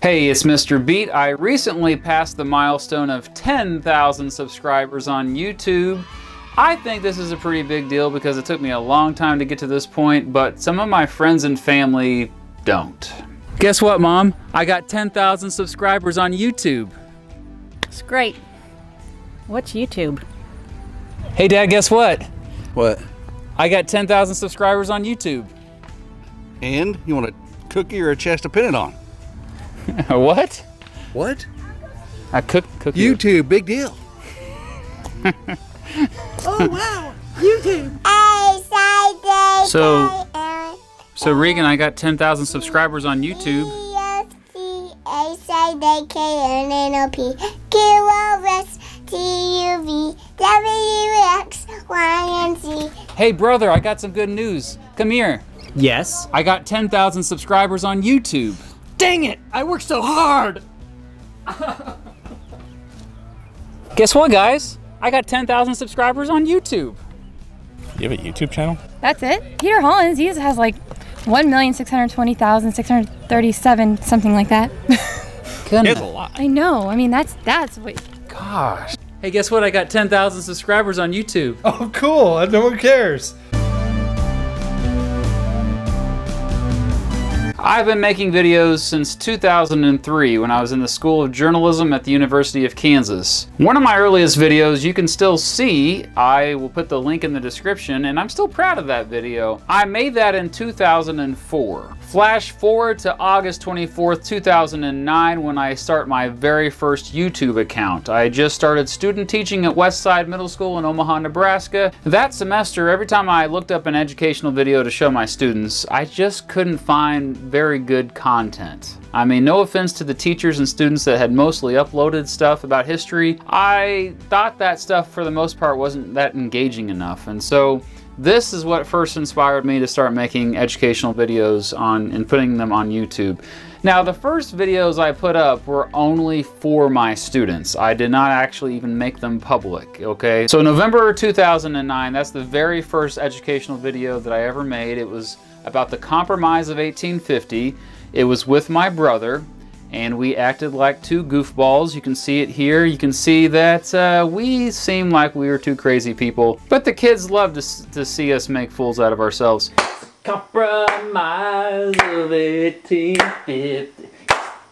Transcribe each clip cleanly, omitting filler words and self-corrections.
Hey, it's Mr. Beat. I recently passed the milestone of 10,000 subscribers on YouTube. I think this is a pretty big deal because it took me a long time to get to this point, but some of my friends and family don't. Guess what, Mom? I got 10,000 subscribers on YouTube. It's great. What's YouTube? Hey, Dad, guess what? What? I got 10,000 subscribers on YouTube. And you want a cookie or a chest to pin it on? What? What? I cookie. YouTube, big deal. Oh wow, YouTube. So Regan, I got 10,000 subscribers on YouTube. Hey brother, I got some good news. Come here. Yes? I got 10,000 subscribers on YouTube. Dang it! I worked so hard! Guess what, guys? I got 10,000 subscribers on YouTube. You have a YouTube channel? That's it? Peter Hollins, he has like 1,620,637, something like that. Goodness. It's a lot. I know. I mean, that's what. Gosh. Hey, guess what? I got 10,000 subscribers on YouTube. Oh, cool. No one cares. I've been making videos since 2003 when I was in the School of Journalism at the University of Kansas. One of my earliest videos you can still see. I will put the link in the description, and I'm still proud of that video. I made that in 2004. Flash forward to August 24th, 2009 when I start my very first YouTube account. I just started student teaching at Westside Middle School in Omaha, Nebraska. That semester, every time I looked up an educational video to show my students, I just couldn't find very good content. I mean, no offense to the teachers and students that had mostly uploaded stuff about history. I thought that stuff for the most part wasn't that engaging enough, and so this is what first inspired me to start making educational videos and putting them on YouTube. Now, the first videos I put up were only for my students. I did not actually even make them public, okay? So November 2009, that's the very first educational video that I ever made. It was about the Compromise of 1850. It was with my brother, and we acted like two goofballs. You can see it here. You can see that we seemed like we were two crazy people, but the kids loved to see us make fools out of ourselves. Compromise of 1850.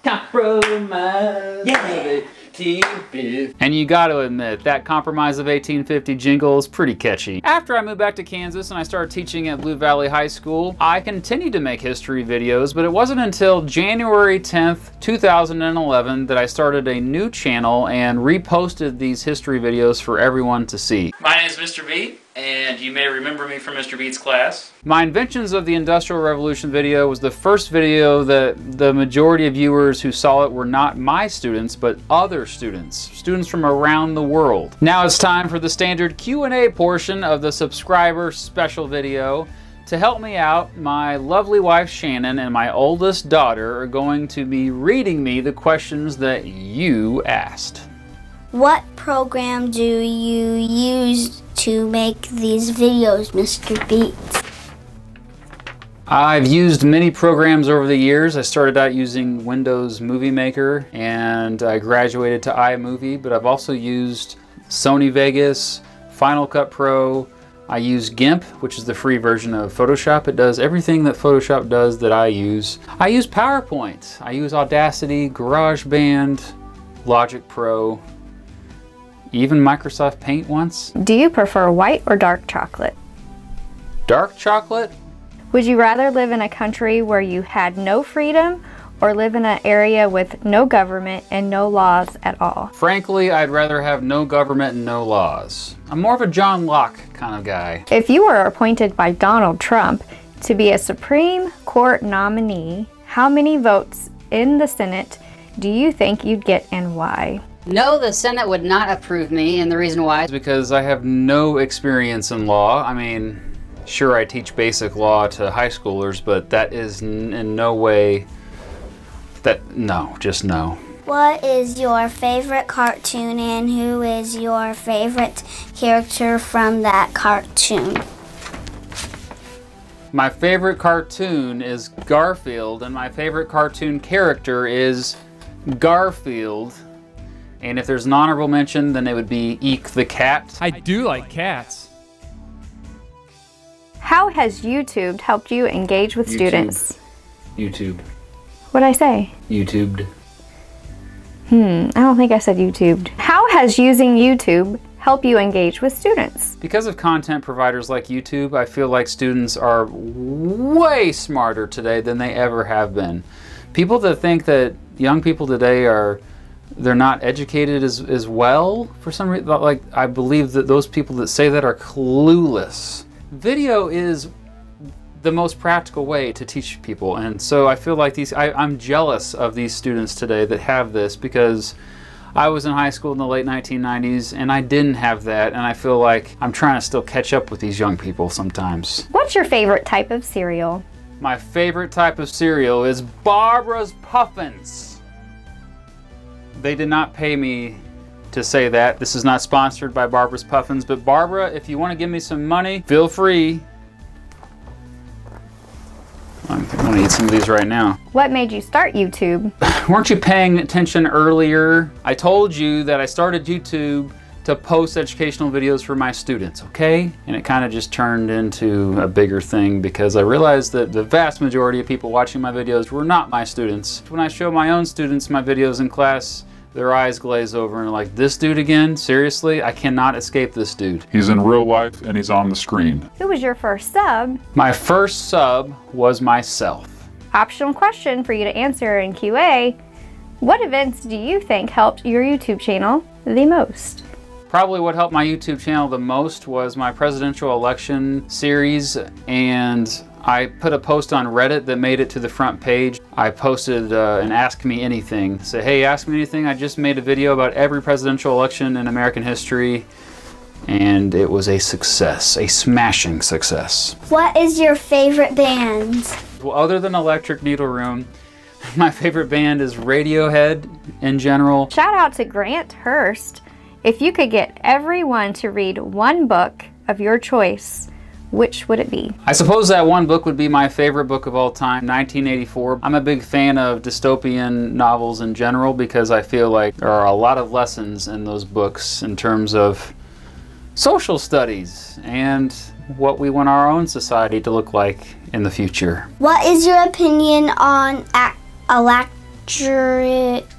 Compromise of 1850. And you got to admit, that Compromise of 1850 jingle is pretty catchy. After I moved back to Kansas and I started teaching at Blue Valley High School, I continued to make history videos, but it wasn't until January 10th, 2011 that I started a new channel and reposted these history videos for everyone to see. My name is Mr. Beat, and you may remember me from Mr. Beat's class. My Inventions of the Industrial Revolution video was the first video that the majority of viewers who saw it were not my students, but other students from around the world. Now it's time for the standard Q&A portion of the subscriber special video. To help me out, my lovely wife Shannon and my oldest daughter are going to be reading me the questions that you asked. What program do you use to make these videos, Mr. Beat? I've used many programs over the years. I started out using Windows Movie Maker and I graduated to iMovie, but I've also used Sony Vegas, Final Cut Pro. I use GIMP, which is the free version of Photoshop. It does everything that Photoshop does that I use. I use PowerPoint. I use Audacity, GarageBand, Logic Pro, even Microsoft Paint once. Do you prefer white or dark chocolate? Dark chocolate? Would you rather live in a country where you had no freedom or live in an area with no government and no laws at all? Frankly, I'd rather have no government and no laws. I'm more of a John Locke kind of guy. If you were appointed by Donald Trump to be a Supreme Court nominee, how many votes in the Senate do you think you'd get and why? No, the Senate would not approve me, and the reason why is because I have no experience in law. I mean, sure, I teach basic law to high schoolers, but that is in no way just no. What is your favorite cartoon and who is your favorite character from that cartoon? My favorite cartoon is Garfield, and my favorite cartoon character is Garfield. And if there's an honorable mention, then it would be Eek the cat. I do like cats. How has YouTube helped you engage with students? YouTube. What'd I say? YouTubed. I don't think I said YouTubed. How has using YouTube helped you engage with students? Because of content providers like YouTube, I feel like students are way smarter today than they ever have been. People that think that young people today they're not educated as well, for some reason, like, I believe that those people that say that are clueless. Video is the most practical way to teach people, and so I feel like I'm jealous of these students today that have this, because I was in high school in the late 1990s and I didn't have that, and I feel like I'm trying to still catch up with these young people sometimes. What's your favorite type of cereal? My favorite type of cereal is Barbara's Puffins. They did not pay me to say that. This is not sponsored by Barbara's Puffins, but Barbara, if you want to give me some money, feel free. I'm going to eat some of these right now. What made you start YouTube? Weren't you paying attention earlier? I told you that I started YouTube to post educational videos for my students, okay? And it kind of just turned into a bigger thing because I realized that the vast majority of people watching my videos were not my students. When I show my own students my videos in class, their eyes glaze over and are like, this dude again? Seriously? I cannot escape this dude. He's in real life and he's on the screen. Who was your first sub? My first sub was myself. Optional question for you to answer in QA. What events do you think helped your YouTube channel the most? Probably what helped my YouTube channel the most was my presidential election series, and I put a post on Reddit that made it to the front page. I posted an Ask Me Anything. Say, hey, ask me anything. I just made a video about every presidential election in American history, and it was a success, a smashing success. What is your favorite band? Well, other than Electric Needle Room, my favorite band is Radiohead in general. Shout out to Grant Hurst. If you could get everyone to read one book of your choice, which would it be? I suppose that one book would be my favorite book of all time, 1984. I'm a big fan of dystopian novels in general because I feel like there are a lot of lessons in those books in terms of social studies and what we want our own society to look like in the future. What is your opinion on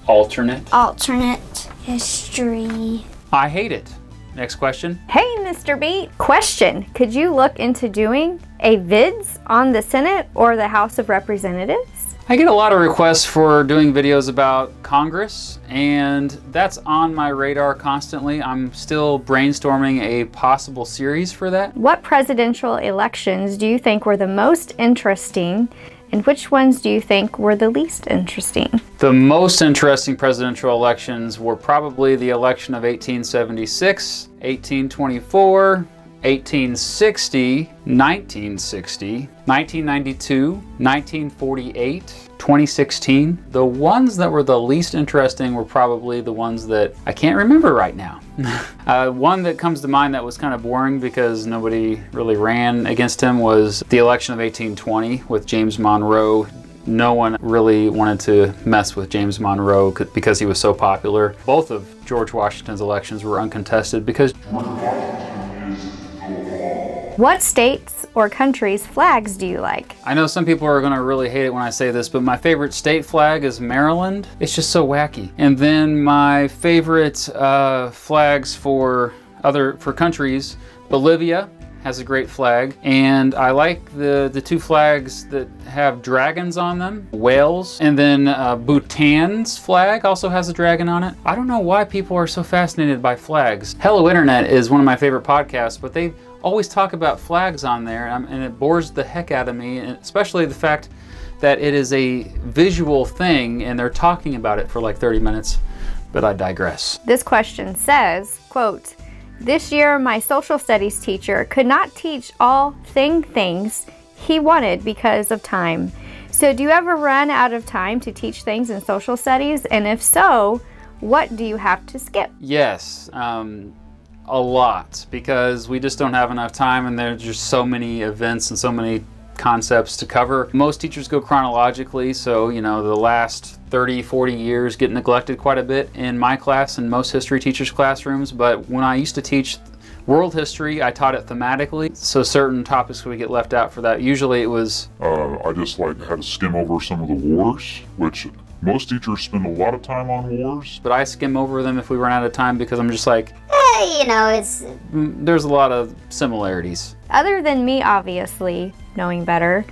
alternate history? I hate it. Next question. Hey, Mr. Beat. Question, could you look into doing a vids on the Senate or the House of Representatives? I get a lot of requests for doing videos about Congress, and that's on my radar constantly. I'm still brainstorming a possible series for that. What presidential elections do you think were the most interesting, and which ones do you think were the least interesting? The most interesting presidential elections were probably the election of 1876, 1824, 1860, 1960, 1992, 1948, 2016. The ones that were the least interesting were probably the ones that I can't remember right now. One that comes to mind that was kind of boring because nobody really ran against him was the election of 1820 with James Monroe. No one really wanted to mess with James Monroe because he was so popular. Both of George Washington's elections were uncontested because What states or countries' flags do you like? I know some people are gonna really hate it when I say this, but my favorite state flag is Maryland. It's just so wacky. And then my favorite flags for countries, Bolivia has a great flag, and I like the two flags that have dragons on them, whales, and then Bhutan's flag also has a dragon on it. I don't know why people are so fascinated by flags. Hello Internet is one of my favorite podcasts, but they always talk about flags on there, and it bores the heck out of me, and especially the fact that it is a visual thing and they're talking about it for like 30 minutes, but I digress. This question says, quote, this year my social studies teacher could not teach all things he wanted because of time. So do you ever run out of time to teach things in social studies? And if so, what do you have to skip? Yes, a lot, because we just don't have enough time, and there's just so many events and so many concepts to cover. Most teachers go chronologically, so you know, the last 30, 40 years get neglected quite a bit in my class and most history teachers' classrooms. But when I used to teach world history, I taught it thematically, so certain topics would get left out for that. Usually it was... I just like had to skim over some of the wars, which most teachers spend a lot of time on wars. But I skim over them if we run out of time because I'm just like, you know, it's... There's a lot of similarities. Other than me, obviously, knowing better,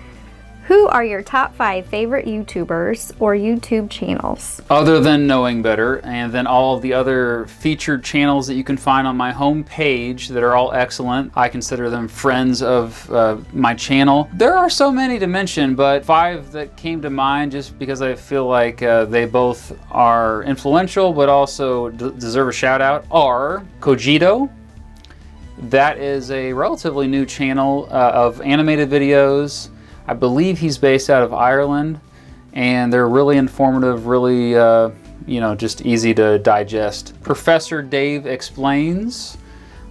who are your top 5 favorite YouTubers or YouTube channels? Other than knowing better, and then all of the other featured channels that you can find on my home page that are all excellent. I consider them friends of my channel. There are so many to mention, but 5 that came to mind just because I feel like they both are influential but also deserve a shout out are Cogito. That is a relatively new channel of animated videos. I believe he's based out of Ireland, and they're really informative, really, you know, just easy to digest. Professor Dave Explains.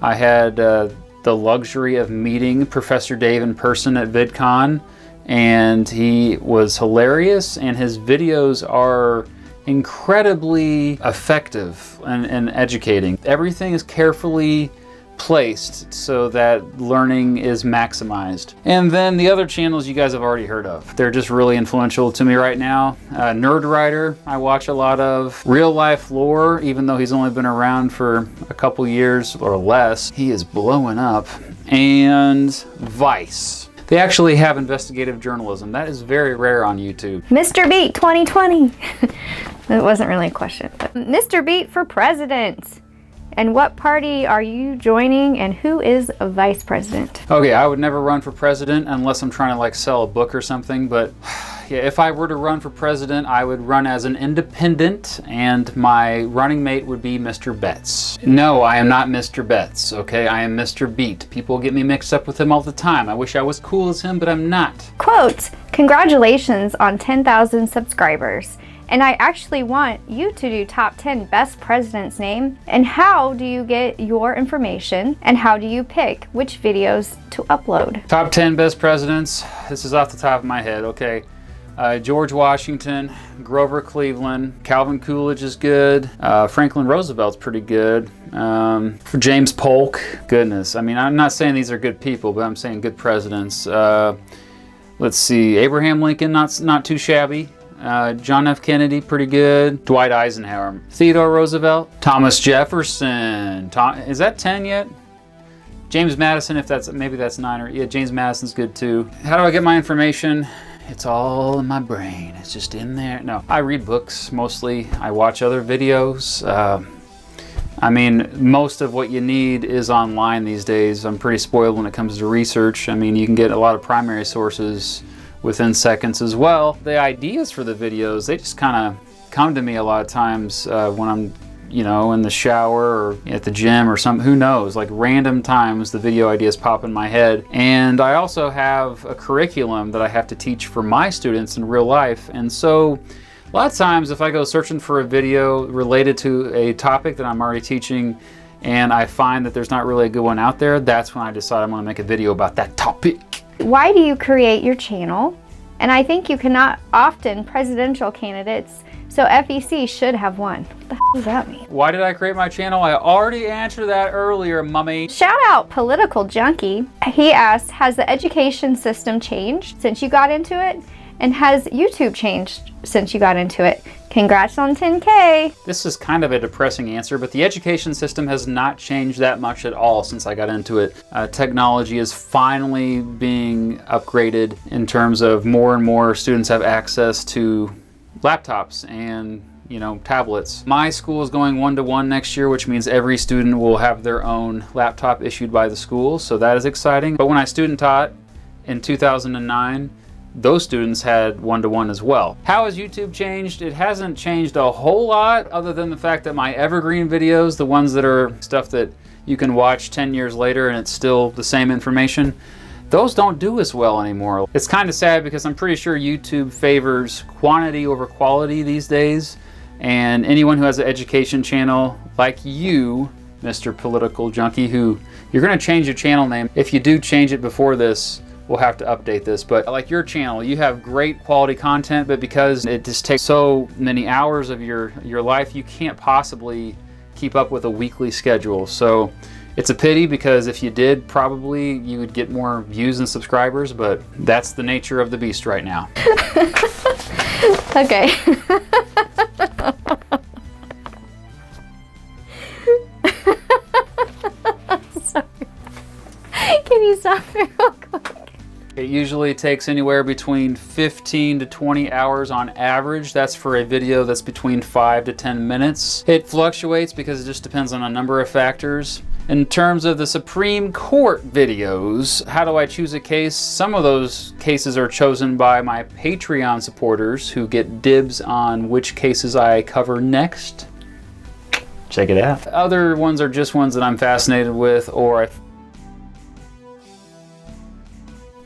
I had the luxury of meeting Professor Dave in person at VidCon, and he was hilarious, and his videos are incredibly effective and educating. Everything is carefully placed so that learning is maximized. And then the other channels you guys have already heard of. They're just really influential to me right now. Nerd Writer, I watch a lot of. Real Life Lore, even though he's only been around for a couple years or less, he is blowing up. And Vice. They actually have investigative journalism. That is very rare on YouTube. Mr. Beat 2020. That wasn't really a question. But Mr. Beat for president. And what party are you joining, and who is a vice president? Okay, I would never run for president unless I'm trying to like sell a book or something, but yeah, if I were to run for president, I would run as an independent, and my running mate would be Mr. Betts. No, I am not Mr. Betts, okay? I am Mr. Beat. People get me mixed up with him all the time. I wish I was cool as him, but I'm not. Quote, congratulations on 10,000 subscribers. And I actually want you to do top 10 best presidents name. And how do you get your information? And how do you pick which videos to upload? Top 10 best presidents. This is off the top of my head, okay. George Washington, Grover Cleveland, Calvin Coolidge is good. Franklin Roosevelt's pretty good. James Polk, goodness. I mean, I'm not saying these are good people, but I'm saying good presidents. Let's see, Abraham Lincoln, not too shabby. John F. Kennedy, pretty good. Dwight Eisenhower. Theodore Roosevelt. Thomas Jefferson. Is that 10 yet? James Madison, if that's, maybe that's 9 or, yeah, James Madison's good too. How do I get my information? It's all in my brain. It's just in there. No, I read books mostly. I watch other videos. I mean, most of what you need is online these days. I'm pretty spoiled when it comes to research. I mean, you can get a lot of primary sources within seconds as well. The ideas for the videos, they just kind of come to me a lot of times when I'm, you know, in the shower or at the gym or something, who knows, like random times the video ideas pop in my head. And I also have a curriculum that I have to teach for my students in real life. And so a lot of times if I go searching for a video related to a topic that I'm already teaching and I find that there's not really a good one out there, that's when I decide I'm gonna make a video about that topic. Why do you create your channel? And I think you cannot often presidential candidates, so FEC should have one. What the hell does that mean? Why did I create my channel? I already answered that earlier, mummy. Shout out Political Junkie. He asked, has the education system changed since you got into it? And has YouTube changed since you got into it? Congrats on 10K. This is kind of a depressing answer, but the education system has not changed that much at all since I got into it. Technology is finally being upgraded in terms of more and more students have access to laptops and, you know, tablets. My school is going 1-to-1 next year, which means every student will have their own laptop issued by the school, so that is exciting. But when I student taught in 2009, those students had 1-to-1 as well. How has YouTube changed? It hasn't changed a whole lot other than the fact that my evergreen videos, the ones that are stuff that you can watch 10 years later and it's still the same information, those don't do as well anymore. It's kind of sad because I'm pretty sure YouTube favors quantity over quality these days, and anyone who has an education channel like you, Mr. Political Junkie, who you're gonna change your channel name. If you do change it before this, we'll have to update this. But like your channel, you have great quality content, but because it just takes so many hours of your life, you can't possibly keep up with a weekly schedule. So it's a pity, because if you did, probably you would get more views and subscribers, but that's the nature of the beast right now. Okay. Sorry. Can you stop it real quick? It usually takes anywhere between 15 to 20 hours on average. That's for a video that's between 5 to 10 minutes. It fluctuates because it just depends on a number of factors. In terms of the Supreme Court videos, how do I choose a case? Some of those cases are chosen by my Patreon supporters, who get dibs on which cases I cover next. Check it out. Other ones are just ones that I'm fascinated with, or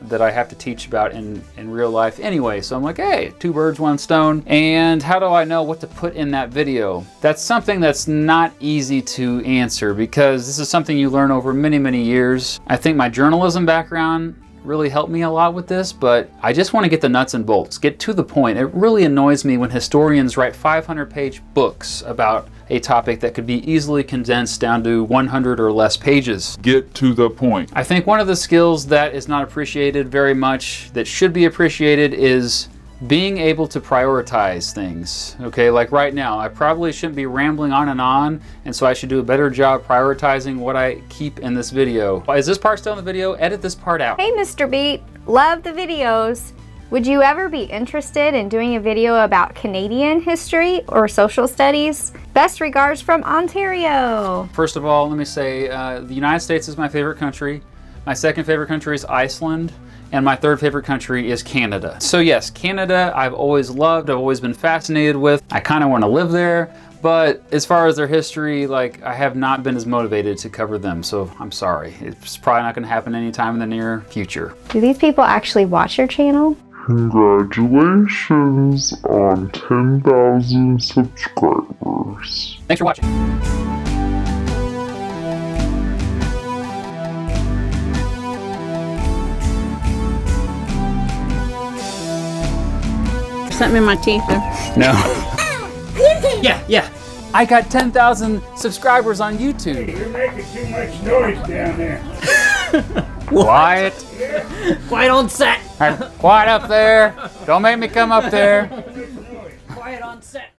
that I have to teach about in real life anyway. So I'm like, hey, 2 birds, 1 stone. And how do I know what to put in that video? That's something that's not easy to answer, because this is something you learn over many, many years. I think my journalism background really helped me a lot with this, but I just want to get the nuts and bolts, get to the point. It really annoys me when historians write 500-page books about a topic that could be easily condensed down to 100 or less pages. Get to the point. I think one of the skills that is not appreciated very much, that should be appreciated, is being able to prioritize things. Okay, like right now, I probably shouldn't be rambling on, and so I should do a better job prioritizing what I keep in this video. Is this part still in the video? Edit this part out. Hey, Mr. Beat, love the videos. Would you ever be interested in doing a video about Canadian history or social studies? Best regards from Ontario. First of all, let me say the United States is my favorite country. My second favorite country is Iceland. And my third favorite country is Canada. So yes, Canada I've always loved, I've always been fascinated with. I kind of want to live there, but as far as their history, like, I have not been as motivated to cover them, so I'm sorry. It's probably not going to happen anytime in the near future. Do these people actually watch your channel? Congratulations on 10,000 subscribers. Thanks for watching. Something in my teeth. No. Yeah. I got 10,000 subscribers on YouTube. You're making too much noise down there. Quiet. Quiet on set. Quiet up there. Don't make me come up there.